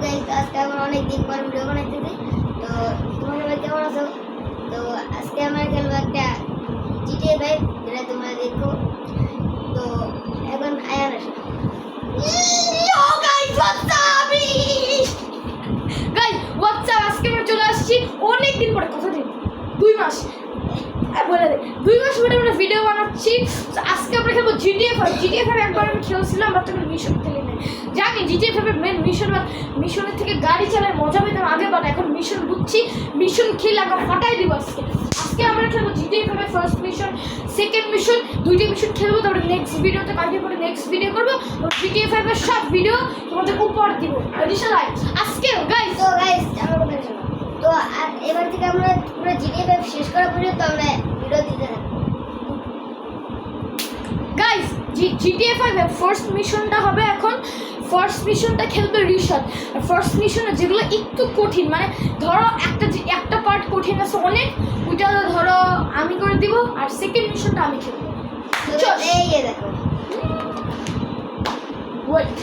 Guys, আজকে আমরা অনেক দিন পর ভিডিও বানাইতেছি। তো তোমরা সবাই কেমন আছো? তো আজকে আমরা খেলবো একটা GTA 5, যেটা তোমরা দেখো। তো এখন আয়ান আসে। আজকে আমরা চলে আসছি অনেক দিন পরে, কথা দিন 2 মাস বলে দে 2 মাস পরে আমরা ভিডিও বানাচ্ছি। আজকে আমরা খেলবো GTA 5। GTA 5 একবার আমি খেলছিলাম, আমরা তখন মিশন খেলি না। জানি GTA 5 এর মেন মিশনের থেকে গাড়ি চালায় মজা পেতাম আগে, বাট এখন মিশন বুঝছি, মিশন খেলে আমরা ফাটাই দিব। আজকে আমরা খেলবো GTA 5 এর ফার্স্ট মিশন, সেকেন্ড মিশন, 2টি মিশন খেলবো। তারপরে নেক্সট ভিডিওতে কালকে পরে নেক্সট ভিডিও করবো। GTA 5 এর সব ভিডিও তোমাদের উপর দিব। সবাই আজকে গাইস, তো গাইস আমার কথা শোনো। তো এবার থেকে আমরা পুরো GTA 5 শেষ করা পর্যন্ত আমরা ভিডিও দিতে থাকবো। গাইস GTA 5 এর ফার্স্ট মিশনটা হবে এখন। ফার্স্ট মিশনটা খেলবে রিশাদ। আর ফার্স্ট মিশনে যেগুলো একটু কঠিন, মানে ধরো একটা পার্ট কঠিন আছে অনেক, ওইটা ধরো আমি করে দিব, আর সেকেন্ড মিশনটা আমি খেলবো। তো এই যে দেখো, ওয়েট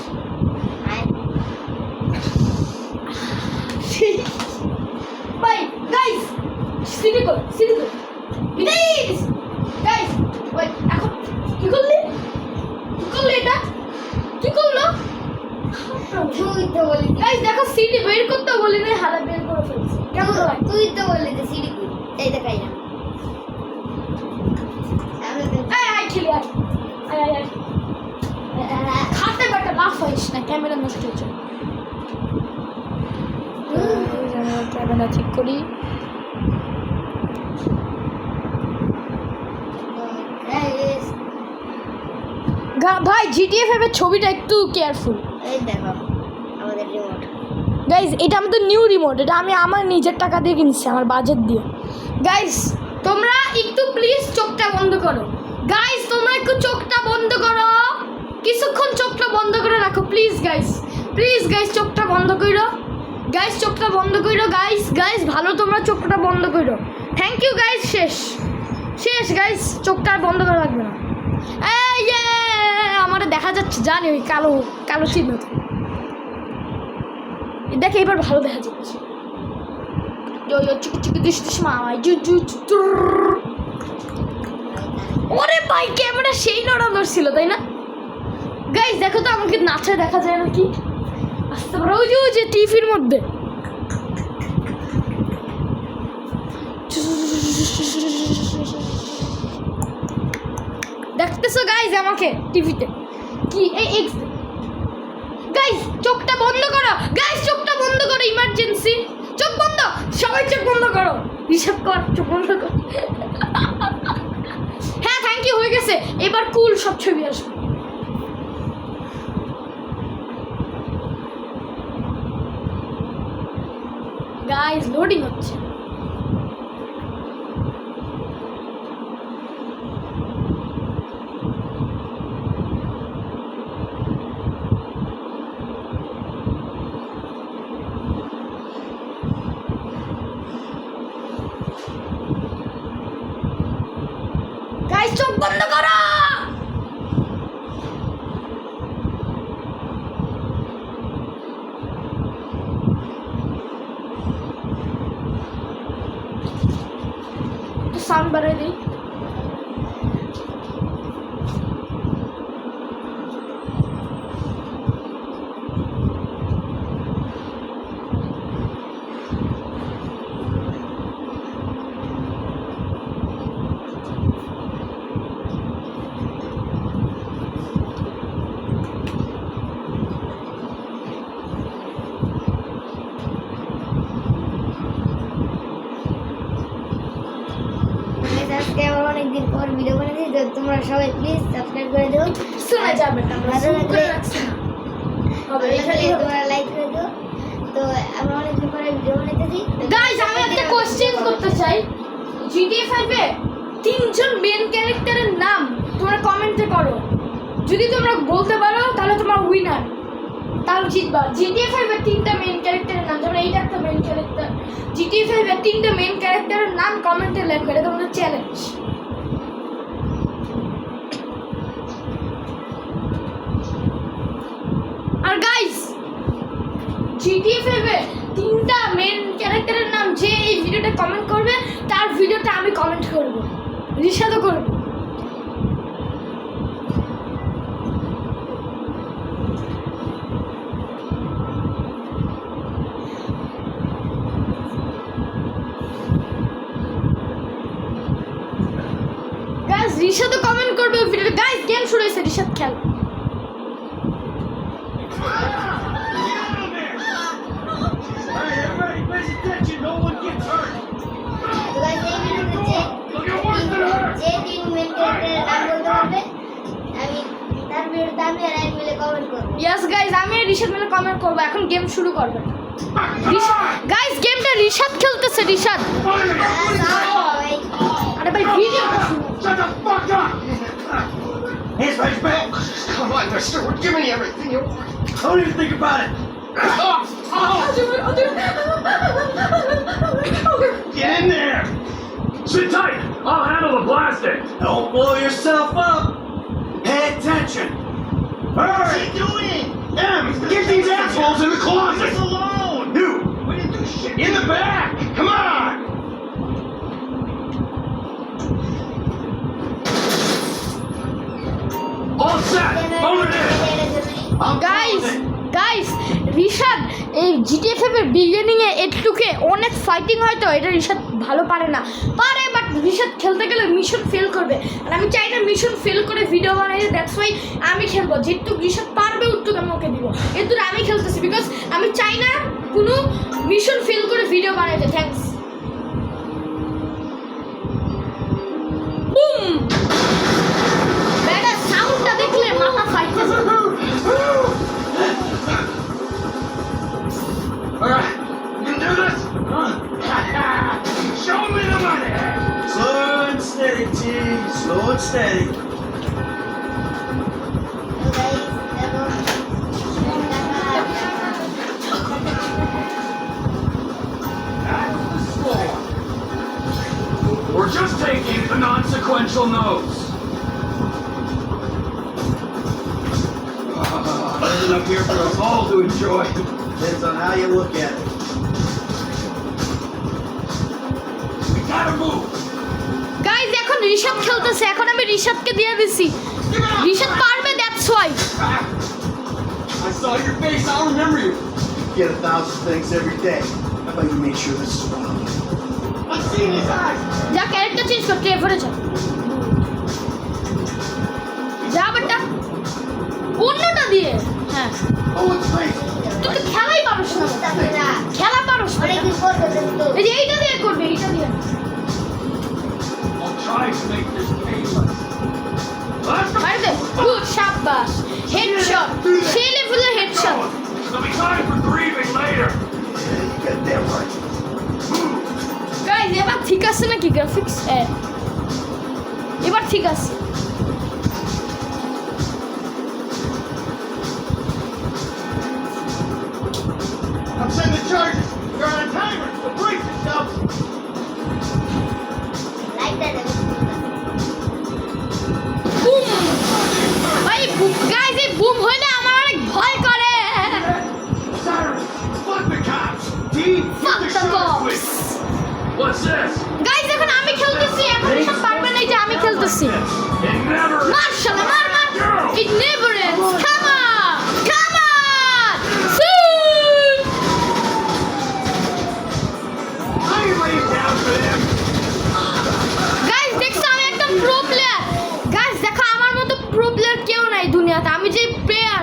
বাই গাইস, সিটি কর প্লিজ গাইস। ওয়েট, এখন কি করলি এটা কি করলো? তুই তো বলি, গাইস দেখো, সিটি বের করতে বলি না, হালা বের করে ফেলছে। কেমন লাগে? তুই তো বললি যে সিডি কই, এই দেখাই না। আমরা তো আয় খেলি, আয় খাতে বেটা লাফ হইস না, ক্যামেরা নষ্ট হয়েছে। ক্যামেরা ঠিক করি। গাইস, ভাই GTA 5 এর ছবিটা একটু কেয়ারফুল। এই দেখো আমাদের রিমোট। গাইজ এটা আমাদের নিউ রিমোট, এটা আমি আমার নিজের টাকা দিয়ে কিনছি, আমার বাজেট দিয়ে। গাইজ তোমরা একটু প্লিজ চোখটা বন্ধ করো। গাইজ তোমরা একটু চোখটা বন্ধ করো, কিছুক্ষণ চোখটা বন্ধ করে রাখো প্লিজ গাইজ চোখটা বন্ধ করো। গাইজ চোখটা বন্ধ করো, গাইজ ভালো, তোমরা চোখটা বন্ধ করো। Thank you guys. শেষ গাইজ, চোখটা আর বন্ধ করা লাগবে না। এই আমার দেখা যাচ্ছে, জানি ওই কালো চিহ্ন। দেখে এবার ভালো দেখা যাচ্ছে। ওরে ভাই ক্যামেরা সেই নরম ধরছিল, তাই না? গাইস দেখো তো আমাকে নাচা দেখা যায় নাকি? আসতে পারো ওই যে টিভির মধ্যে। দেখতেছো গাইস আমাকে টিভিতে? কি এই গাইস চোখটা বন্ধ করো, ইমার্জেন্সি চোখ বন্ধ, সবাই চোখ বন্ধ করো, হিসাব কর, চোখ বন্ধ কর। হ্যাঁ থ্যাংক ইউ, হয়ে গেছে। এবার কুল সব ছবি আসবে। গাইস লোডিং হচ্ছে। গাইস চোখ বন্ধ করো। তো সাউন্ড বাড়াই দিই। আজকে আমরা অনেকদিন পর ভিডিও বানাচ্ছি, তো তোমরা সবাই প্লিজ সাবস্ক্রাইব করে দিও। শোনা যাবে না, ভালো লাগলে হবে তোমরা লাইক করে দিও। তো আমরা অনেকদিন পরে ভিডিও বানাইতেছি। গাইস আমি একটা কোশ্চেন করতে চাই। GTA 5 এ 3জন মেন ক্যারেক্টারের নাম তোমরা কমেন্টে করো। যদি তোমরা বলতে পারো তাহলে তোমার উইনার, তাহলে জিতবা। GTA 5 এর 3টা মেন ক্যারেক্টারের নাম, যেমন এইটা একটা মেন ক্যারেক্টার। GTA 5 এর 3টা মেন ক্যারেক্টারের নাম কমেন্টে লেখো, এটা তোমাদের চ্যালেঞ্জ। আর গাইস জিটিএ 5 এর 3টা মেন ক্যারেক্টারের নাম যে এই ভিডিওটা কমেন্ট করবে তার ভিডিওটা আমি কমেন্ট করব, রিশাদও করব। গাইস রিশাদও কমেন্ট করবে ওই ভিডিওটা। গাইস গেম শুরু হয়েছে, রিশাদ খেল। তো guys, এই ভিডিওতে যে তিন মেন ক্যারেক্টারের নাম বলতে পারবে আমি তার ভিডিওতে আমি আর এক মিলে কমেন্ট করবো। ইয়েস গাইস, আমি আর রিশাদ মিলে কমেন্ট করব। এখন গেম শুরু করবে গাইস। গেমটা রিশাদ খেলতেছে, রিশাদ। আরে ভাই video Shut the fuck up! Here's my back. Come on, mister. We're giving you everything you want. Don't even think about it. Get in there. Sit tight! I'll handle the blasting! Don't blow yourself up. Pay attention. What's he doing? Em, get these assholes in the closet! He's alone. You! We didn't do shit. In the back! Come on! All set! Phone it in! I'm guys calling it. Guys Rishad এই GTA 5 এর beginning এ একটুকে অনেক fighting হয়, তো এটা রিশাদ ভালো পারে না, পারে বাট রিশাদ খেলতে গেলে মিশন ফেল করবে। আর আমি চাই না মিশন ফেল করে ভিডিও বানাই, দ্যাটস ওয়াই আমি খেলবো। যেটুকু রিশাদ পারবে ওটুকু আমি ওকে দিব, এটুকু আমি খেলতেছি বিকজ আমি চাই না কোনো মিশন ফেল করে ভিডিও বানাইতে। থ্যাঙ্কস। বুম, ব্যাটা সাউন্ডটা দেখলে মাথা ফাইটেছে। All right, you can do this? Show me the money! Slow and steady, T. Slow and steady. That's the score. We're just taking the non-sequential notes. There's enough here for us all to enjoy. Depends on how you look at it. We gotta move. Guys এখন রিশাদ খেলতেছে, এখন আমি রিশাদকে দিয়ে দিছি। রিশাদ পারবে, that's why. I saw your face. I'll remember you. You get 1,000 things every day. How about you make sure this is one of them? I've seen his eyes. যা character change করতে ever যা, যা বেটা অন্যটা দিয়ে। হ্যাঁ Oh, it's crazy. তুই তো খেলাই পারোস না, খেলা পারোস না। অনেকদিন পর করতে তো এই যে এইটা দিয়ে করবে, এইটা দিয়ে। I'll try to make this painless. Let's go. মারে দে, গুড, শাবাশ, হেডশট, সেই লেভেলের headshot. There'll be time for grieving later. Yeah, you got that right. Guys এবার ঠিক আছে নাকি গ্রাফিক্স? হ্যাঁ এবার ঠিক আছে। I'm setting the charges. You're on a timer. So brace yourself. Like দেবে। বুম, ভাই গাইজ এই বুম হইলে আমার অনেক ভয় করে। Siren, fuck the cops. T, Fuck get the the cops. quick. What's this? Guys এখন আমি খেলতেছি, এখন সব পারবে না, এই যে আমি খেলতেছি। It never. মার্শাল মার মার, it never ends. Come on, come on. Shoot. I ain't laying down for them. Guys দেখছো আমি একটা প্রো প্লেয়ার। গাইজ দেখো আমার মতো প্রো প্লেয়ার কেউ নাই দুনিয়াতে। আমি যে প্লেয়ার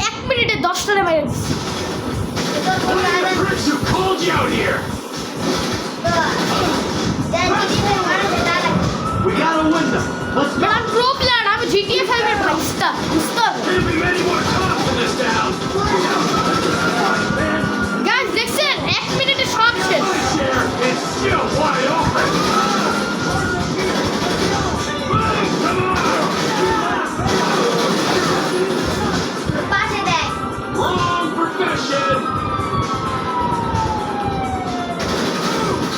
1 মিনিটে 10টা মেরে দিচ্ছি। Chris, who called you out here? We gotta win them. Let's go. But pro player, আমি জিটিএ 5 এর ভাইস্তা, বুঝতে হবে। Can't be many more cops in this town. Man, guys দেখছেন 1 মিনিটে সব শেষ। this chair is still wide open. Come on! পাশে দেখ। Wrong profession.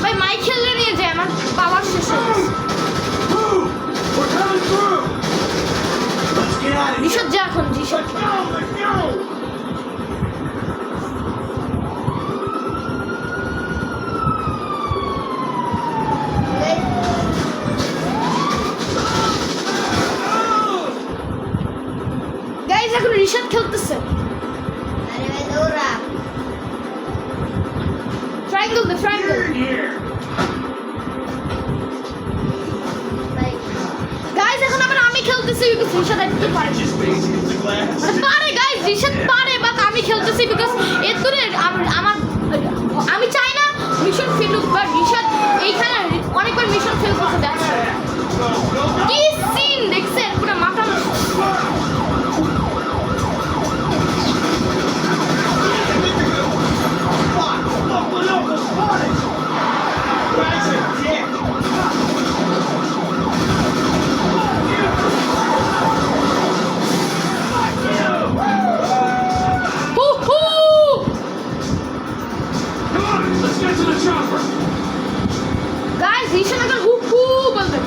ভাই মাইক খেললে নিয়ে যায়, আমার পাওয়ার শেষ হয়ে গেছে। Move! We're coming through. Let's get out of here. Rishad যা এখন, Rishad. Let's go! Let's go! Triangle দে ট্রায়াঙ্গেল Get in here! ভাই গাইস এখন আবার আমি খেলতেছি বিকজ রিশাদ একটু পারে Just face hits the glass. মানে পারে গাইস রিশাদ পারে বাট আমি খেলতেছি বিকজ এর দূরে আমার আমি চাই না মিশন ফেল হোক বাট রিশাদ এইখানে অনেকবার মিশন ফেল করতে দেখছে Go, go, go! কি সিন দেখছেন পুরো মাথা নষ্ট। Fuck! Open up the spotted! Guy's a dick! Who who Come on, let's get to the chopper! Guys Rishad এখন হু হু বলবে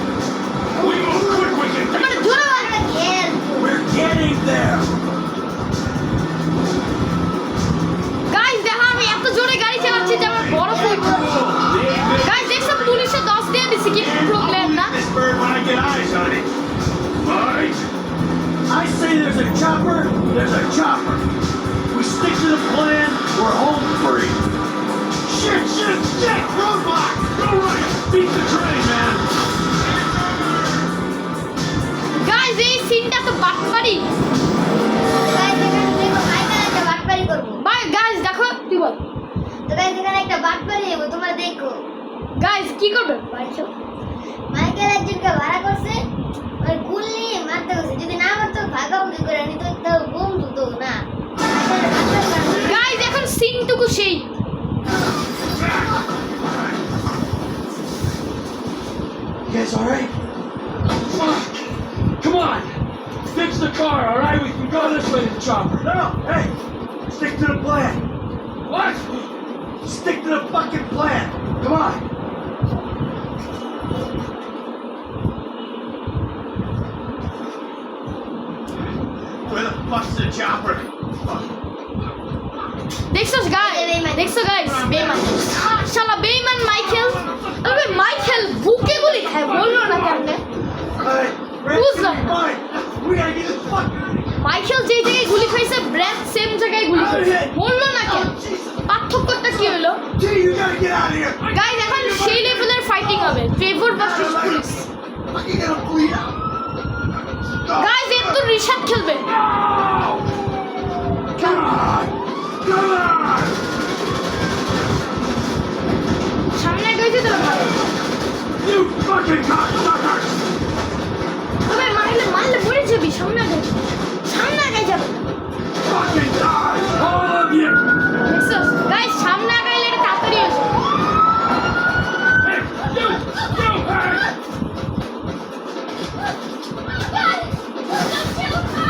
We move quick, we can মানে take জোরে আমরা খেল We're getting there! গাইস দেখো আমি এত জোরে গাড়ি চালাচ্ছি যে আমার বড় ফুল গাইস দেখছো পুলিশে 10 দিয়ে দিছি কি প্রবলেম না This bird when I get eyes on it. Right? I say there's a chopper, there's a chopper. We stick to the plan, we're home free. Shit, shit, shit! Roadblock! Go right! Beat the train, man! Guys এই সিনটা তো বাটপারি guys এখানে দেখো Michael একটা বাটপারি করবো ভাই গাইস দেখো তুই বল তো গাইস এখানে একটা বাটপারি দেবো তোমরা দেখো গাইস কি করবে পারছো মাইকেল একজনকে ভাড়া করছে ওই গুল নিয়ে মারতে গেছে যদি না মারতো ভাগাভাগি করে নিত তো বোম দুতো না মাইকেলের বাটপারি মারছে। গাইস এখন সিনটুকু সেই You guys alright? Fuck! Come on! Fix the car, alright? We can go this way to the chopper. No, hey! Stick to the plan! What? Stick to the fucking plan! Come on! Where the fuck's the chopper? দেখছো দেখছো guys বেমান শালা বেমান Michael তবে Michael বুকে গুলি খায় বললো না কেমনে Alright, Who's that? fine. We gotta get the fuck out of here. Michael যেই জায়গায় গুলি খাইছে ব্রেথ সেম জায়গায় গুলি খাইছে বললো না কেন Oh, Jesus. পার্থক্যটা কি হলো Gee, you gotta get out of here. Guys এখন সেই লেভেলের ফাইটিং হবে Trevor versus police Fucking gonna bleed out. Go. Guys এর তো রিশাদ খেলবে No! Come on! Come on! সামনে গেছে তো ভালো You fucking cocksuckers! তবে মারলে মরে যাবি সামনে যাবে Fucking die! All of you! দেখছো গাইস সামনে আগাইলে এটা তাড়াতাড়ি হয়ে যাবে Hey, you! You! Hey!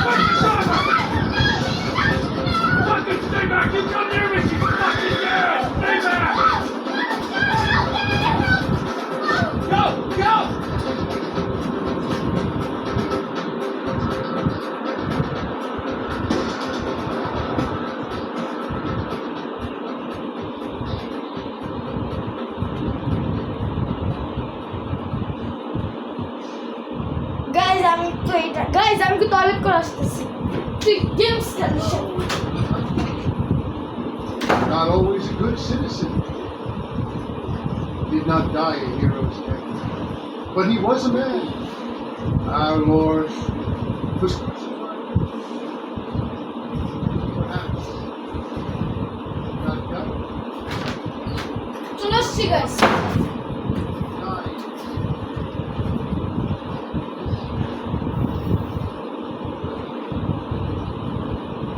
Fucking chopper! Fucking stay back! You come near me! You fucking girl! Stay back! Go! Go! Guys আমি কি টয়লেট করে আসতেছি তুই গেমস খেলিস Not always a good citizen. Did not die a hero's death. But he was a man. Our Lord was crucified. Perhaps not God চলে আসছি guys died.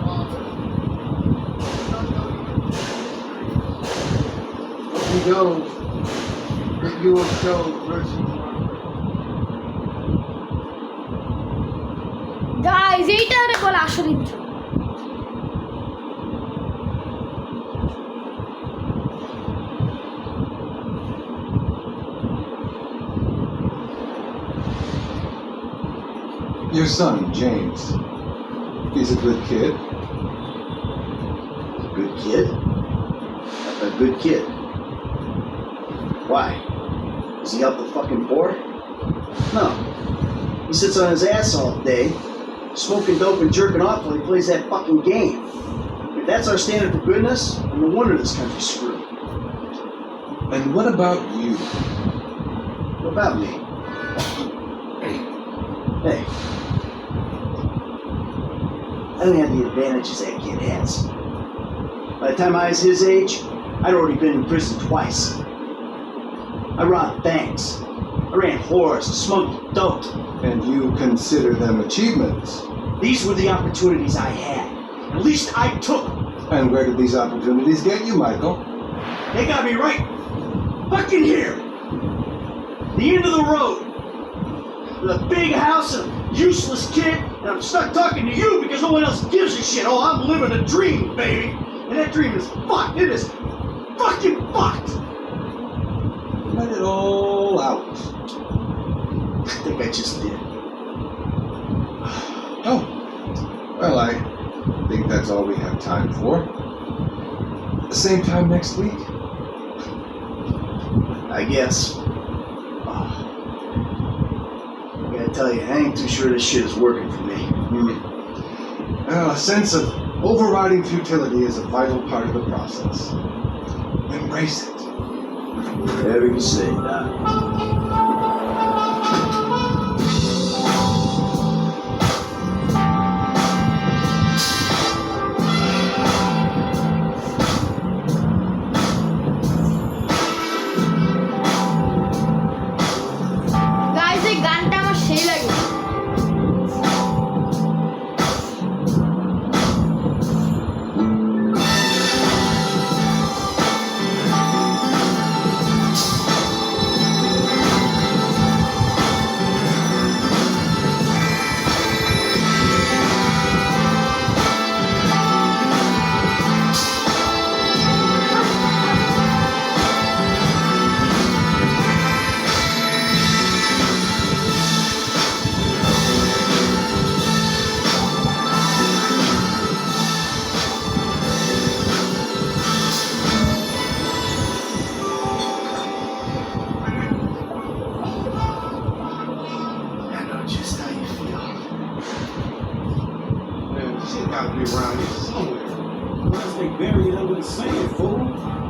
Father, we know that you will show mercy to our guys এইটা আরে বলে আসল intro Your son, James. He's a good kid. Good kid? A good kid. Why? Does he help the fucking poor? No. He sits on his ass all day, smoking dope and jerking off while he plays that fucking game. If that's our standard for goodness, then no wonder this country's screwed. And what about you? What about me? Hey. I don't have the advantages that kid has. By the time I was his age, I'd already been in prison twice. I robbed banks. I ran whores, smoked dope. And you consider them achievements? These were the opportunities I had. At least I took them. And where did these opportunities get you, Michael? They got me right fucking here. The end of the road. With a big house and a useless kid, and I'm stuck talking to you because no one else gives a shit. Oh, I'm living a dream, baby. And that dream is fucked. It is fucking fucked. Let it all out. I think I just did. Oh. Well, I think that's all we have time for. Same time next week? I guess. I gotta tell you, I ain't too sure this shit is working for me. Well, a sense of overriding futility is a vital part of the process. Embrace it. Whatever you say, Doc. Guys এই গানটা আমার সেই লাগে I know just how you feel. Man, shit gotta be around here somewhere. Unless they bury it under the sand, fool.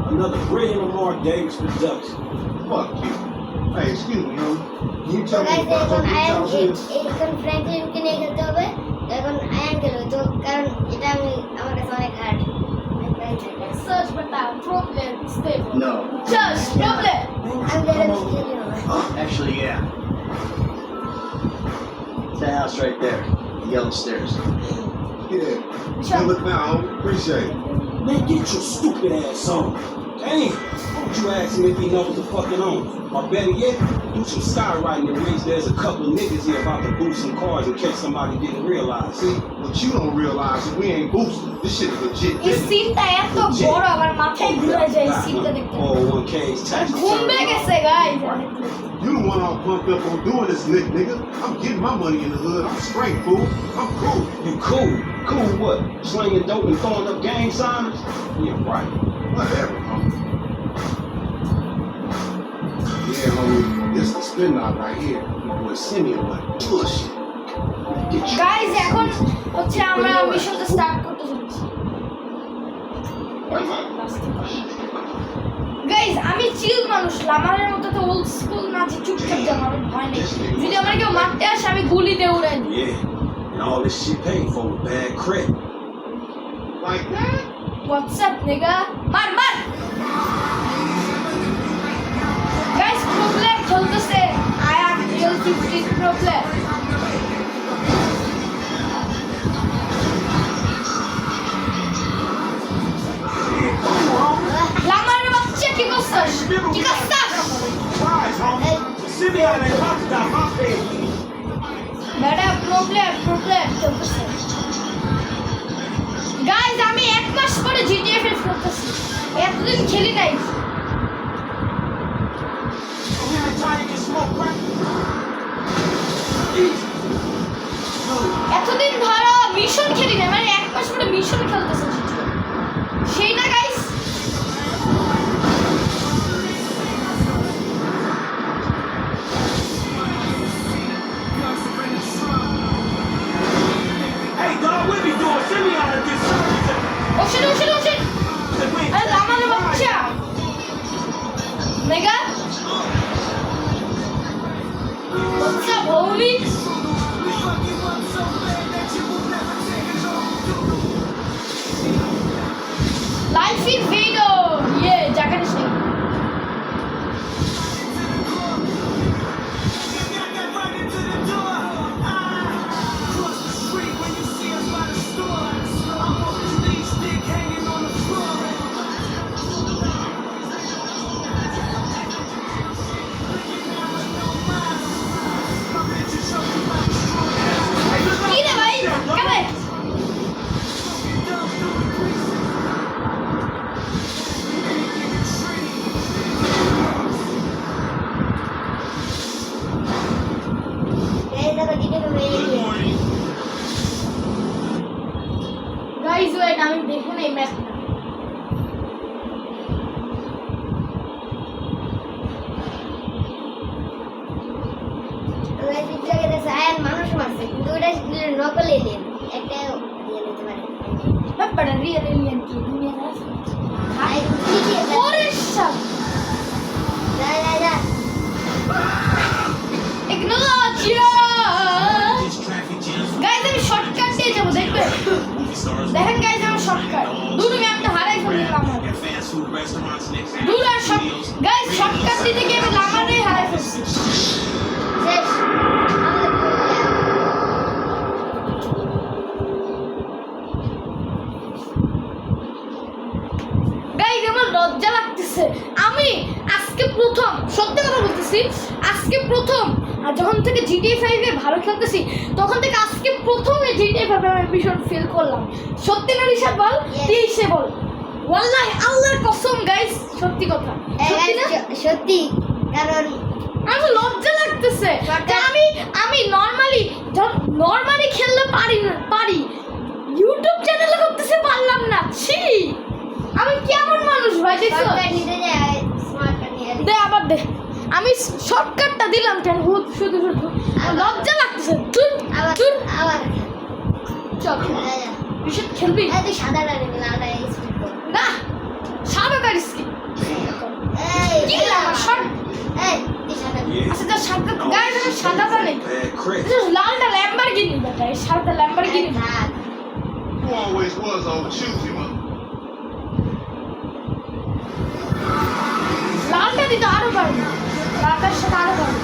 Another brilliant Lamar Davis production. Fuck you. Hey, excuse me, homie. Can you তো tell me guys about এখন Ayaan your childhood? এখন ফ্র্যাঙ্কলিনকে নিয়ে খেলতে হবে তো এখন আয়ান খেলবে তো কারণ এটা আমি আমার কাছে অনেক হার্ড সার্চ বাটা problem stable No. Search problem আমি যেটা খেলি না Actually, yeah. That house right there. The yellow stairs. Yeah. Good look now, homie. Appreciate it. Man, get your stupid ass on. Damn. Don't you ask him if he knows the fucking owner. Or better yet, do some skywriting to reach there's a couple of niggas here about to boost some cars in case somebody didn't realize. See, what you don't realize is we ain't boosting. This shit is legit এই business. সিনটা এত বড় আমার মাথায় ঘুরে যায় এই সিনটা দেখতে 401k's tax ঘুম return. পেয়ে গেছে guys You the one all pumped up on doing this, nigga. I'm getting my money in the hood. I'm straight, fool. I'm cool. You cool? Cool what? Slinging dope and throwing up gang signers? Yeah, right. Whatever, homie. Yeah, homie. This the spin knot right here. My boy Simeon, like bullshit. Get you. Guys এখন হচ্ছে আমরা মিশনটা start করতে চলেছি guys আমি চিল মানুষ লামারের মতো তো ওল্ড স্কুল না যে চুপচাপ যাবো আমার ভয় নেই যদি আমার কেউ মারতে আসে আমি গুলি দিয়ে উড়াই দিই Yeah. And all this shit paid for with bad credit. Like that? WhatsApp নেগা মার মার গাইস প্রবলেম চলতেছে আই অ্যাম রিয়েল 15 প্রবলেম লামারের বাচ্চা কি করছস কি করছস Surprise, homie. Simeon ain't talking about my baby. বেটা প্রবলেম চলতেছে গাইস আমি এক মাস পরে জিটিএ ফেস করতেছি এতদিন খেলি নাই You ever try to get smoked crack? Easy. এতদিন ধরো মিশন খেলি না মানে এক মাস পরে মিশন খেলতেছে জিটিএ সেই না guys Hey, dog, what we doing? Simeon at this service. Ocean আরে আমাদের বাচ্চা নকল এলিয়েন একটা এলিয়েন হতে পারে ব্যাপারটা রিয়েল এলিয়েন কি দুনিয়া আছে ভাই জিটিএ ওরে সব যা যা যা টেকনোলজিয়া গাইস আমি শর্টকাট দিয়ে যাবো দেখবে দেখেন গাইস আমার শর্টকাট দূর ম্যাপটা হারাই ফেললাম আমার দূর আর শর্ট গাইস শর্টকাট দিতে গিয়ে আমি লামারে হারাই ফেলছি শেষ গাইস আমার লজ্জা লাগতেছে আমি আজকে প্রথম সত্যি কথা বলতেছি আজকে প্রথম আর যখন থেকে জিটিএ 5 এ ভালো খেলতেছি তখন থেকে আজকে প্রথম এই জিটিএ 5 আমি ভীষণ ফিল করলাম সত্যি না রিশাদ বল Yes. তুই সে বল ওয়াল্লাহি আল্লাহর কসম গাইস সত্যি কথা সত্যি না সত্যি কারণ আমার লজ্জা লাগতেছে Shortcut. যে আমি নরমালি খেলতে পারি ইউটিউব চ্যানেলে করতেছে পারলাম না ছি আমি কেমন মানুষ ভাই দেখছো শর্টকাট নিতে যায় স্মার্ট কাট নিয়ে দে আবার দে আমি শর্টকাটটা দিলাম কেন শুধু আমার লজ্জা লাগতেছে তুই আবার তুই আবার চল যা যা রিশাদ খেলবি তুই সাদাটা নিবি লালটা স্পিড কর না সাদা গাড়িস কি এই কি আমার শর্ট এই তুই সাদা আচ্ছা যা সাদা গাড়ি আমার সাদাটা নেই Chris. লালটা ল্যাম্বরগিনি বেটা এই সাদা ল্যাম্বরগিনি থাক Who always was over choosy mother. লালটা দিতে আরো পারবো লালটার সাথে আরো পারবো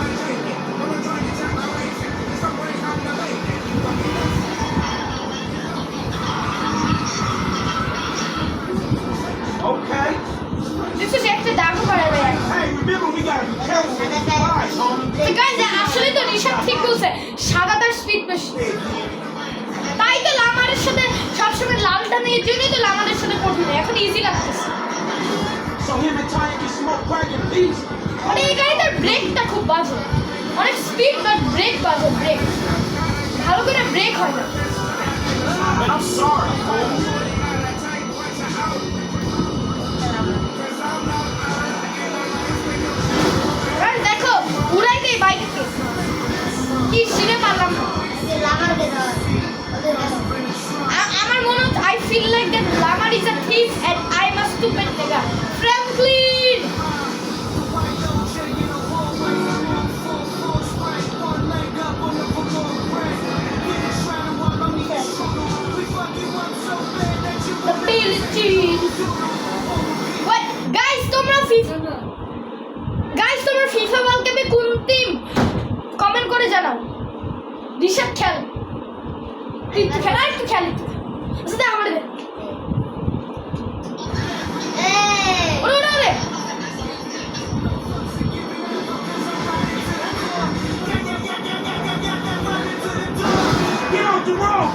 Okay. দেখছো যে একটা দাগও পারা যায় Hey, remember we gotta be careful with these flies, homie. Guys আসলে তো রিশাদ ঠিক বলছে সাদাটার স্পিড বেশি তাই তো লামারের সাথে সবসময় লালটা নিয়ে জন্যই তো লামারের সাথে কঠিন এখন ইজি লাগতেছে So him and Tanya can smoke crack in peace. মানে এই গাড়িটার ব্রেকটা খুব বাজে অনেক স্পিড বাট ব্রেক বাজে ব্রেক ভালো করে ব্রেক হয় না I'm sorry, fool. আর দেখো উড়াই দেই বাইককে কি সিনে পারলাম না লামার দে দাও ওদের দাও আমার মনে হচ্ছে I feel like that Lamar is a thief and I must to pet নেগা Franklin The ability. What? Guys, তোমরা FIFA ওয়ার্ল্ড কাপে কোন টিম কমেন্ট করে জানাও রিশাদ খেল তুই খেলা একটু খেলি আচ্ছা আমার দে এই ওরে ওরে ওরে Get off the road.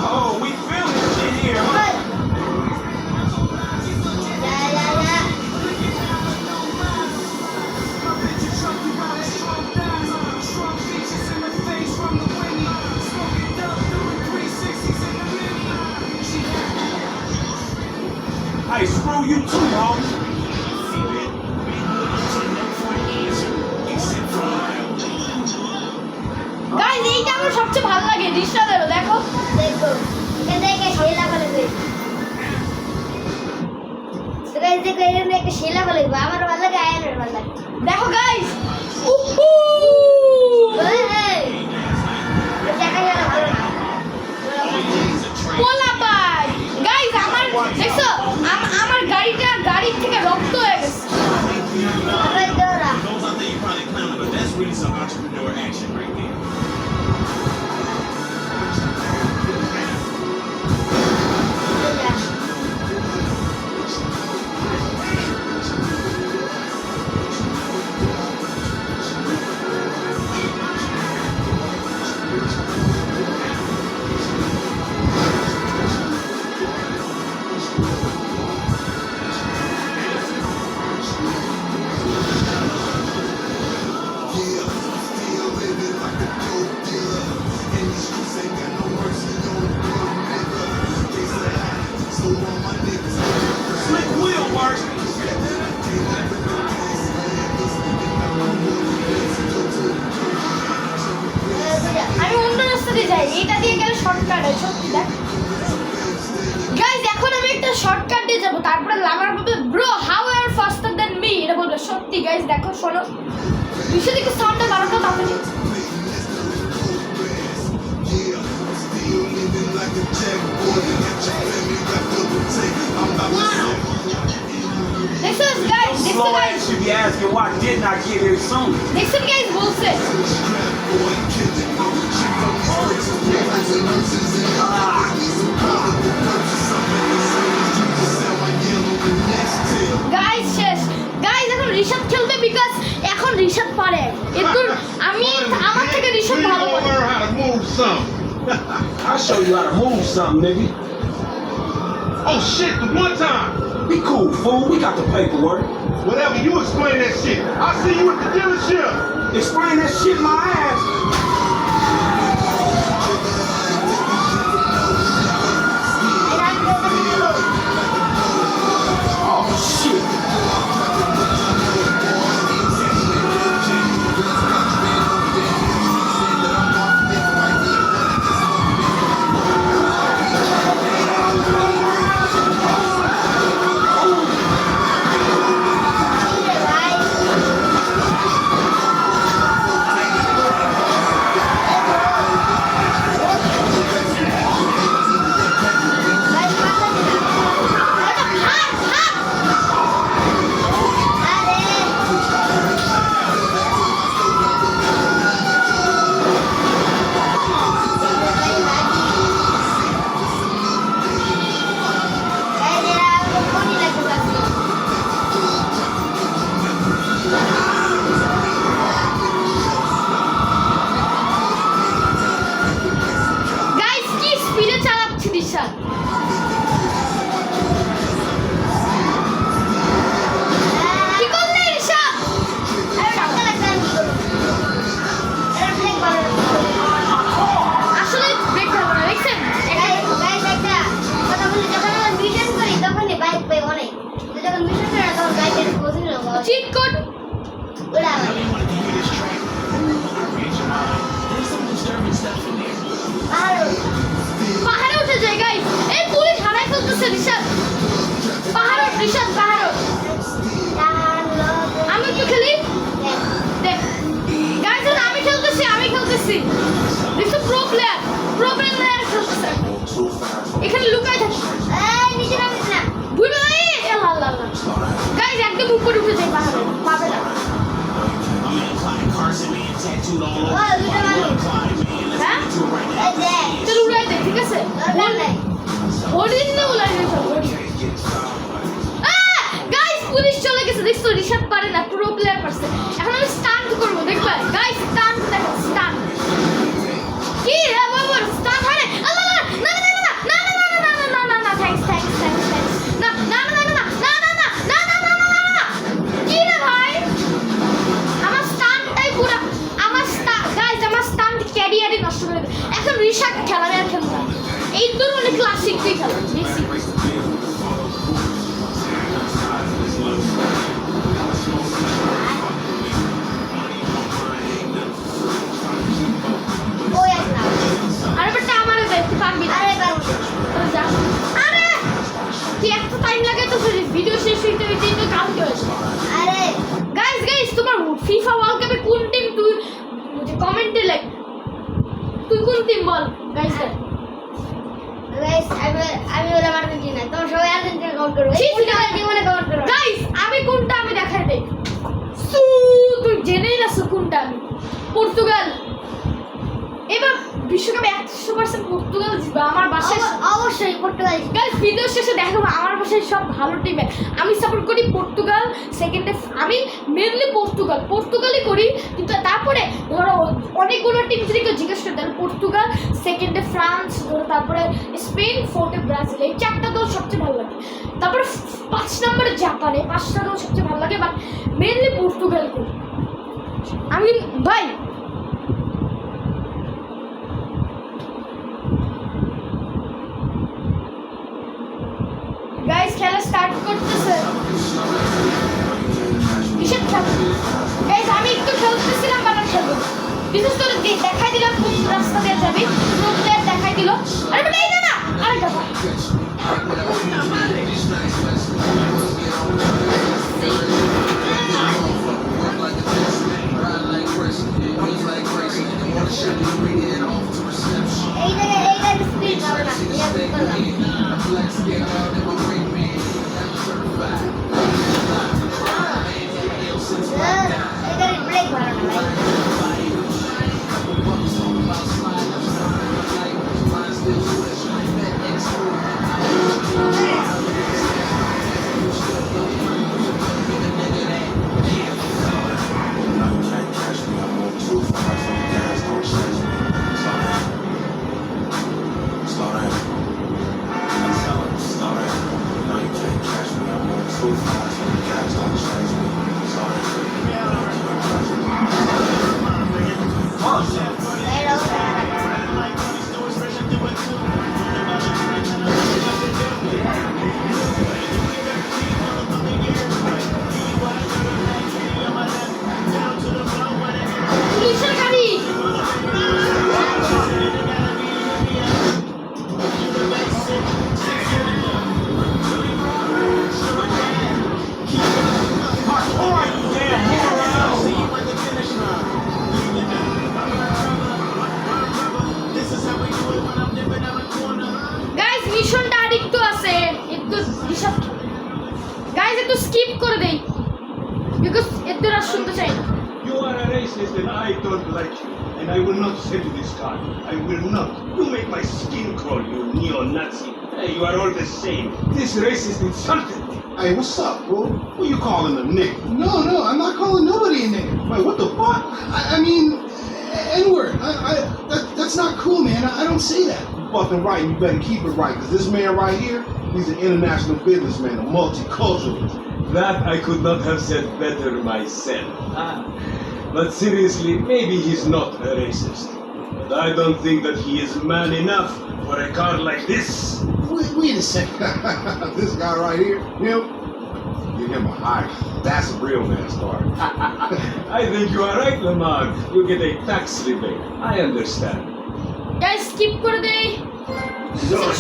Oh, we feeling shit here, huh? যা যা যা Hey, screw you too, homie. Guys এইটা আমার সবচেয়ে ভালো লাগে রিশাদেরও দেখো দেখো এখান থেকে শিলা ফেলে দেবে তো গাইস দেখো এখান থেকে একটা শিলা ফেলে দেবে আমার ভালো লাগে আয়নের ভালো লাগে দেখো গাইস উহু এই দেখা গেল ভালো না পোলা পাই গাইস আমার দেখছো আমার গাড়ির থেকে রক্ত হয়ে গেছে আবার দৌড়া Those out there you probably clowning, but that's really some entrepreneur action right there. যা Still living তারপরে লামার বলবে bro how are ফাস্টার than me, এটা বলবে সত্যি গাইস দেখো শোনো ঋষাদ একটু সাউন্ডটা বাড়াতো তাড়াতাড়ি। দেখছেন গাইস, দেখছেন Slow guys, ass should be asking why didn't I get here sooner? দেখছেন গাইস বলছে গাইস শেষ। গাইস এখন ঋষাদ খেলবে বিকজ এখন ঋষাদ পারে, একটু আমি আমার থেকে ঋষাদ ভালো You পারে। gonna learn how to move some. I'll show you how to move something, nigga. Oh shit, the one time. Be cool, fool. We got the paperwork. Whatever, you explain that shit. I'll see you at the dealership. Explain that shit my ass. Oh shit. Guys কি স্পিডে চালাচ্ছে ঋষাদ। কি করলে ঋষাদ? আসলে break ধরবো না, দেখছেন cheat code পাহাড়ে উঠে যায় গাইস। এই পুলিশ হারাই ফেলতেছে ঋষাদ, পাহাড় ঋষাদ পাহাড়। আমি একটু খেলি দেখ গাইস, আমি খেলতেছি দেখছো প্রো প্লেয়ার খেলতেছে। এখানে লুকাই থাকে ভুলবে না। গাইস একদম উপরে উঠে যায় পাহাড়ে, পাবে না। I'm in Clyde Carson, man, tattooed all over. Oh, look at my Clyde, man. হ্যাঁ Let's do it right now. চলো উড়াই দে, ঠিক আছে হোল্ডিং না উড়াই দে সব। গাইস পুলিশ চলে গেছে, দেখছো ঋষাদ পারে না, প্রো প্লেয়ার পারছে। এখন আমি স্টান্ট করবো, দেখবা গাইস স্টান্ট দেখো, স্টান্ট কি রে বাবা স্টান্ট হয় না। না না না না না না না না না না না থ্যাঙ্কস না না না না না না না না না না না না না কি রে ভাই, আমার স্টান্টটাই পুরো আমার গাইস আমার স্টান্ট ক্যারিয়ারই নষ্ট করে দেবে। এখন ঋষাদ খেলাবে আর খেলবে না, এই ধরনের ক্লাসিক তুই খেলা বেশি। আরে বেটা আমারে দেখতে পারবি না। যা। আরে কি এত টাইম লাগে তো ভিডিও শেষ হইতে হইতে তো কালকে হয়েছে। গাইস তোমার ফিফা ওয়ার্ল্ড কাপে কোন টিম তুই কমেন্টে লাইক তুই কোন টিম বল গাইস। আমি ওরা আর্জেন্টিনা, তোমরা সবাই আর্জেন্টিনা কাউন্ট করো, জীবনে কাউন্ট করো। গাইস আমি কোনটা আমি দেখাই দেই, তুই জেনেই না কোনটা আমি। পর্তুগাল এবার বিশ্বকাপে 100% পর্তুগাল জিতবে। আমার বাসায় অবশ্যই পর্তুগাল। গাইস ভিডিও শেষে দেখাবো আমার বাসায় সব ভালো টিমে। আমি সাপোর্ট করি পর্তুগাল, সেকেন্ডে আমি মেনলি পর্তুগালই করি, কিন্তু তারপরে ধরো অনেকগুলো টিম যদি কেউ জিজ্ঞেস করে তাহলে পর্তুগাল, সেকেন্ডে ফ্রান্স, ধরো তারপরে স্পেন, ফোর্থে ব্রাজিল, এই চারটা দল সবচেয়ে ভালো লাগে। তারপরে 5 নম্বরে জাপান, এই 5টা দল সবচেয়ে ভালো লাগে, বাট মেনলি পর্তুগাল করি আমি ভাই। গাইস খেলা স্টার্ট করতেছে, কিসের খেলা গাইস? আমি একটু খেলতেছিলাম, বানান খেলবো বিশেষ করে দেখাই দিলাম কোন রাস্তা দিয়ে যাবি, কোন প্লেয়ার দেখাই দিল। আরে বেটা এই না না আরে বাবা এখানে ব্রেক ভালো না ভাই পুলিশের গাড়ি গাইস মিশনটা আরেকটু আছে একটু হিসাব গাইস একটু স্কিপ করে দেই বিকজ এত আর শুনতে চাই না You are a racist and I don't like you. And I will not send you this card. I will not. You make my skin crawl, you neo-Nazi. Hey, you are all the same. This racist insulted me. Hey, what's up, bro? Who you calling a nigga? No, I'm not calling nobody a nigga. Wait, what the fuck? I mean, N-word. That's not cool, man. I don't say that. You fucking right, and you better keep it right, because this man right here, he's an international businessman, a multiculturalist. That I could not have said better myself. But seriously, maybe he's not a racist. But I don't think that he is man enough for a car like this. Wait a second. This guy right here, him, give him a high. That's a real man's car. I think you are right, Lamar. You get a tax rebate. I understand. Guys skip করে দেই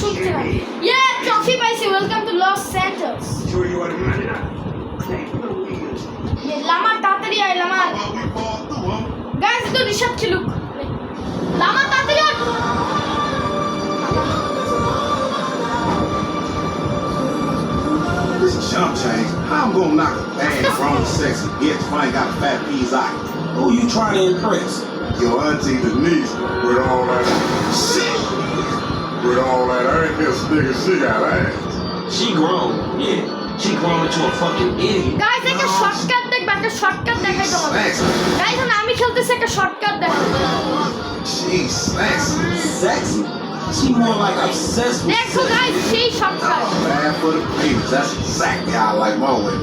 শুনতে না ইয়া trophy পাইছি welcome to Los Santos Sure you are man enough. Take the wheel. Lamar তাড়াতাড়ি আয় Lamar Well, we fall through him. Guys তো রিশাদ ছিলুক লামার তাড়াতাড়ি আয় This chump change. How I'm gonna knock a bad, grown, sexy bitch if I ain't got a fat piece eye? Who you trying to impress? Your auntie Denise with all that shit. With all that ass nigga, she got ass. She grown, yeah. She grown into a fucking idiot. Guys একটা shortcut দেখবা একটা shortcut দেখাই তোমাদের Sexy. Guys আমি খেলতেছি একটা shortcut দেখাই She's sexy. Sexy. She more like obsessed with দেখো sex. গাইস সেই shortcut Bad for the penis. That's exactly how I like my women.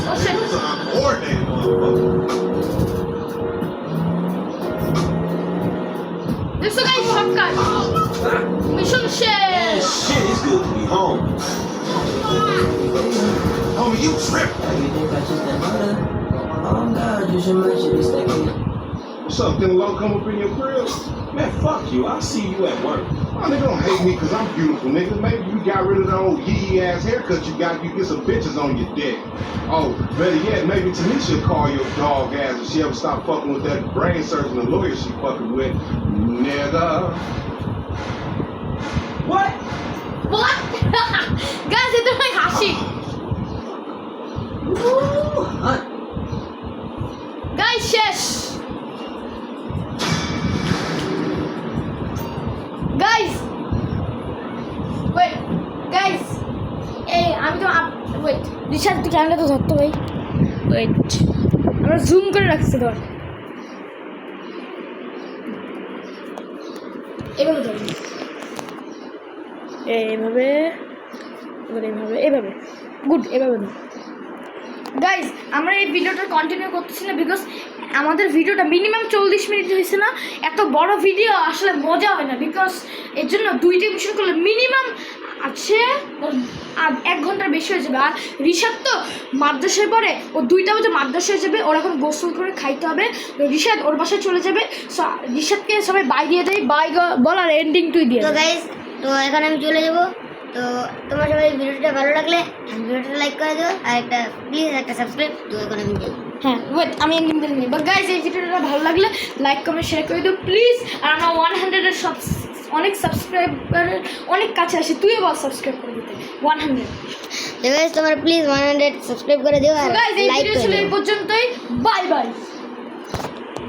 Oh shit. This is an uncoordinated motherfucker. দেখছো guys shortcut mission Man, শেষ shit, it's good to be home. Homie, you tripping. What's up? Can a low come up in your crib? Man, fuck you. I'll see you at work. Oh, nigga don't hate me because I'm beautiful, nigga. Maybe you got rid of the old yee ass haircut you got. You get some bitches on your dick. Oh, better yet, maybe Tanisha call your dog ass if she ever stop fucking with that brain surgeon and lawyer she fucking with. Nigga. What? What? Guys, এটা হয় হাসি guys শেষ guys wait guys এই আমি তো wait Rishad তুই camera তো ধরতো ভাই ওয়েট আমরা জুম করে রাখছি ধর এভাবে ধর এইভাবে এইভাবে গুড এভাবে গাইজ আমরা এই ভিডিওটা কন্টিনিউ করতেছি না বিকজ আমাদের ভিডিওটা মিনিমাম 40 মিনিট হয়েছে না এত বড় ভিডিও আসলে মজা হবে না বিকজ এর জন্য দুইটা মিশন করলে মিনিমাম আছে 1 ঘন্টার বেশি হয়ে যাবে আর রিশাদ তো মাদ্রাসায় পড়ে ও 2টা বাজে মাদ্রাসায় যাবে ওর এখন গোসল করে খাইতে হবে রিশাদ ওর বাসায় চলে যাবে রিশাদকে সবাই বাই দিয়ে দেয় বাই বল আর এন্ডিং তুই দিয়ে তো গাইস তো এখন আমি চলে যাব তো তোমার সবাই ভিডিওটা ভালো লাগলে ভিডিওটা লাইক করে দিও আর একটা প্লিজ একটা সাবস্ক্রাইব তো এখন আমি যাই হ্যাঁ ওয়েট আমি এন্ডিং দিয়ে নিই বাট গাইস এই ভিডিওটা ভালো লাগলে লাইক কমেন্ট শেয়ার করে দিও প্লিজ আর আমরা 100 এর অনেক সাবস্ক্রাইবারের অনেক কাছে আসে, তুইও বল সাবস্ক্রাইব করে দিতে 100। তো গাইস তোমরা প্লিজ 100 সাবস্ক্রাইব করে দিও আর গাইস এই লাইক ভিডিও করে ছিল দিও এই পর্যন্তই, বাই বাই।